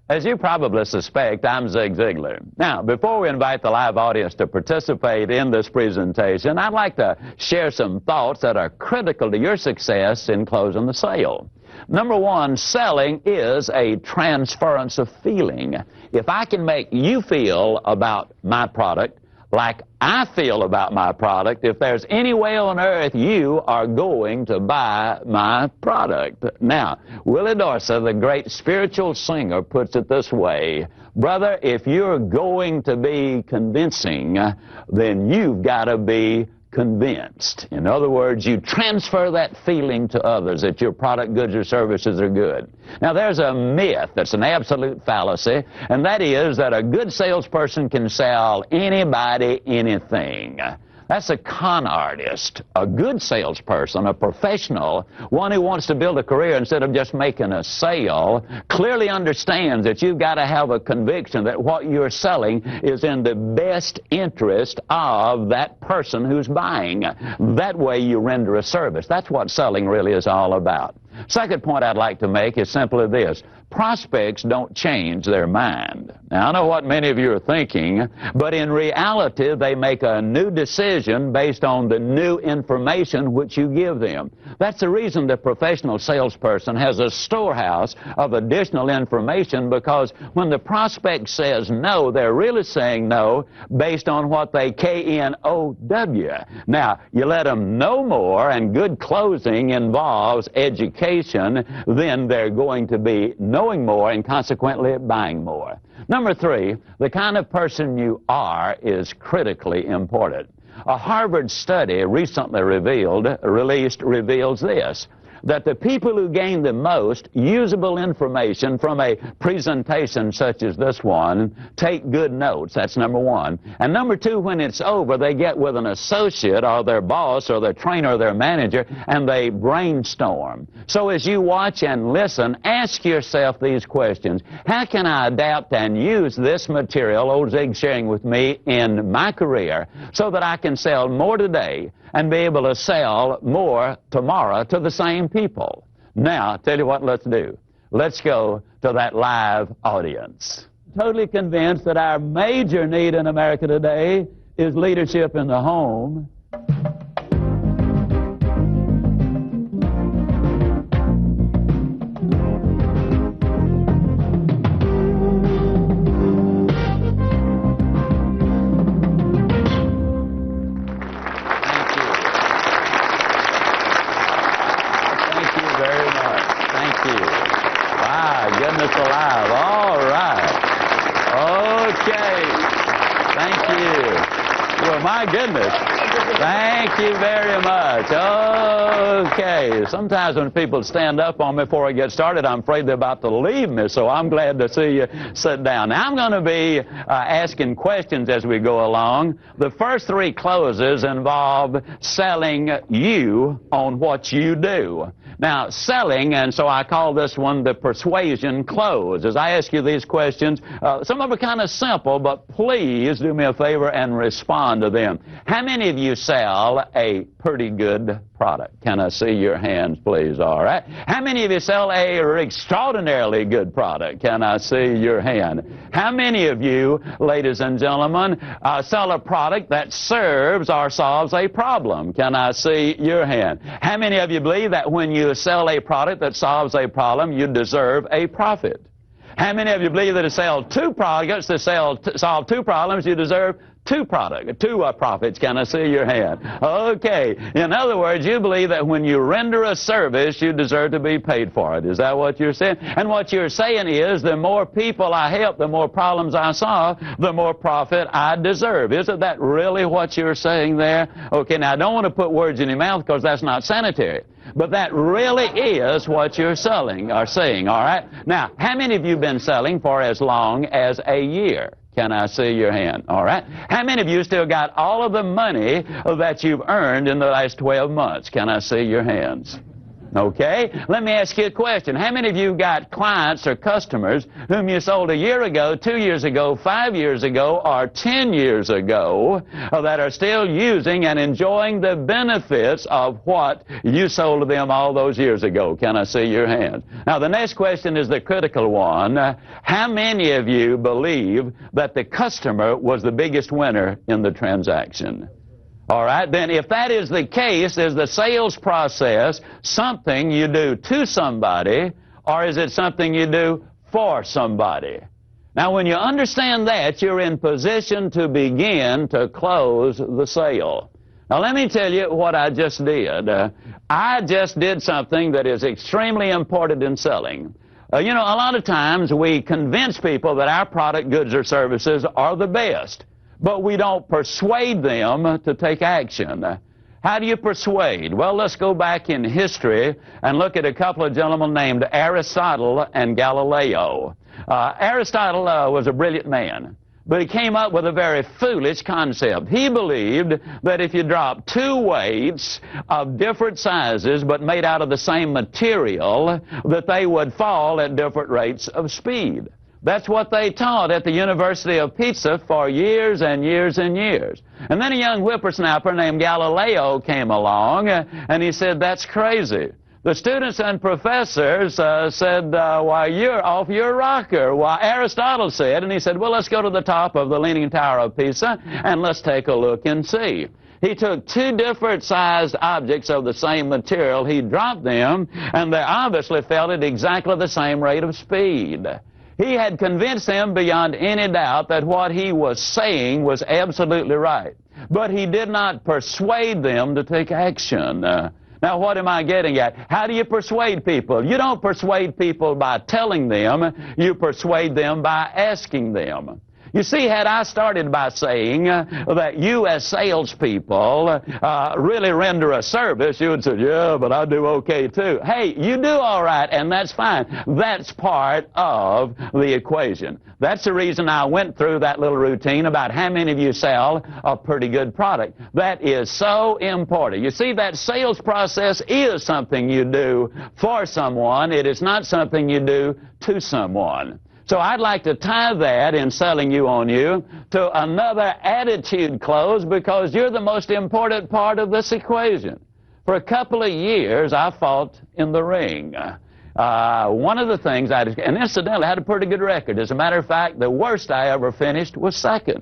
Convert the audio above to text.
As you probably suspect, I'm Zig Ziglar. Now, before we invite the live audience to participate in this presentation, I'd like to share some thoughts that are critical to your success in closing the sale. Number one, selling is a transference of feeling. If I can make you feel about my product like I feel about my product, if there's any way on earth you are going to buy my product. Now, Willie Dorsey, the great spiritual singer, puts it this way: brother, if you're going to be convincing, then you've got to be convinced. In other words, you transfer that feeling to others that your product, goods, or services are good. Now, there's a myth that's an absolute fallacy, and that is that a good salesperson can sell anybody anything. That's a con artist. A good salesperson, a professional, one who wants to build a career instead of just making a sale, clearly understands that you've got to have a conviction that what you're selling is in the best interest of that person who's buying. That way you render a service. That's what selling really is all about. Second point I'd like to make is simply this: prospects don't change their mind. Now, I know what many of you are thinking, but in reality, they make a new decision based on the new information which you give them. That's the reason the professional salesperson has a storehouse of additional information, because when the prospect says no, they're really saying no based on what they K-N-O-W. Now, you let them know more, and good closing involves education, then they're going to be knowing more and consequently buying more. Number three, the kind of person you are is critically important. A Harvard study recently reveals this: that the people who gain the most usable information from a presentation such as this one take good notes. That's number one. And number two, when it's over, they get with an associate or their boss or their trainer or their manager, and they brainstorm. So as you watch and listen, ask yourself these questions: how can I adapt and use this material old Zig's sharing with me in my career so that I can sell more today and be able to sell more tomorrow to the same people? Now, I'll tell you what, let's do. Let's go to that live audience. Totally convinced that our major need in America today is leadership in the home. Goodness alive. All right. Okay. Thank you. Well, my goodness. Thank you very much. Okay. Sometimes when people stand up on me before I get started, I'm afraid they're about to leave me, so I'm glad to see you sit down. Now, I'm going to be asking questions as we go along. The first three closes involve selling you on what you do. Now, selling, and so I call this one the persuasion close. As I ask you these questions, some of them are kind of simple, but please do me a favor and respond to them. How many of you sell a pretty good product? Can I see your hands, please? All right. How many of you sell a extraordinarily good product? Can I see your hand? How many of you, ladies and gentlemen, sell a product that serves or solves a problem? Can I see your hand? How many of you believe that when you sell a product that solves a problem, you deserve a profit? How many of you believe that to sell two products, to solve two problems, you deserve two profits? Can I see your hand? Okay. In other words, you believe that when you render a service, you deserve to be paid for it. Is that what you're saying? And what you're saying is, the more people I help, the more problems I solve, the more profit I deserve. Isn't that really what you're saying there? Okay, now I don't want to put words in your mouth because that's not sanitary. But that really is what you're selling or saying, all right? Now, how many of you have been selling for as long as a year? Can I see your hand? All right. How many of you still got all of the money that you've earned in the last 12 months? Can I see your hands? Okay? Let me ask you a question. How many of you got clients or customers whom you sold a year ago, 2 years ago, 5 years ago, or 10 years ago that are still using and enjoying the benefits of what you sold to them all those years ago? Can I see your hand? Now, the next question is the critical one. How many of you believe that the customer was the biggest winner in the transaction? All right, then if that is the case, is the sales process something you do to somebody, or is it something you do for somebody? Now, when you understand that, you're in position to begin to close the sale. Now, let me tell you what I just did. I just did something that is extremely important in selling. You know, a lot of times we convince people that our product, goods, or services are the best, but we don't persuade them to take action. How do you persuade? Well, let's go back in history and look at a couple of gentlemen named Aristotle and Galileo. Aristotle was a brilliant man, but he came up with a very foolish concept. He believed that if you drop two weights of different sizes but made out of the same material, that they would fall at different rates of speed. That's what they taught at the University of Pisa for years and years and years. And then a young whippersnapper named Galileo came along, and he said, that's crazy. The students and professors said, why, you're off your rocker. Why, Aristotle said, and he said, well, let's go to the top of the Leaning Tower of Pisa, and let's take a look and see. He took two different sized objects of the same material, he dropped them, and they obviously fell at exactly the same rate of speed. He had convinced them beyond any doubt that what he was saying was absolutely right. But he did not persuade them to take action. Now, what am I getting at? How do you persuade people? You don't persuade people by telling them. You persuade them by asking them. You see, had I started by saying that you as salespeople really render a service, you would say, yeah, but I do okay too. Hey, you do all right, and that's fine. That's part of the equation. That's the reason I went through that little routine about how many of you sell a pretty good product. That is so important. You see, that sales process is something you do for someone. It is not something you do to someone. So I'd like to tie that in selling you on you to another attitude close, because you're the most important part of this equation. For a couple of years, I fought in the ring. One of the things and incidentally, I had a pretty good record. As a matter of fact, the worst I ever finished was second.